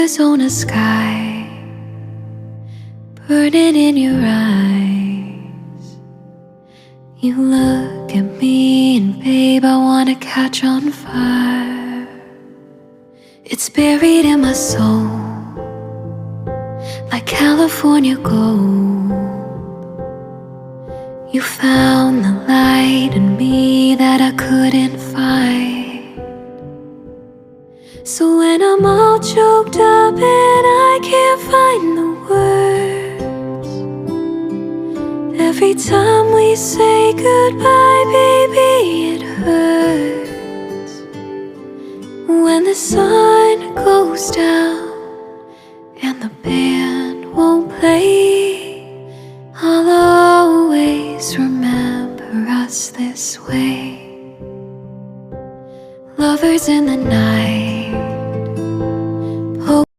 On a sky burning in your eyes. You look at me and babe, I wanna catch on fire. It's buried in my soul like California gold. You found the light in me that I couldn't find. So when I'm all choked up and I can't find the words, every time we say goodbye, baby, it hurts. When the sun goes down and the band won't play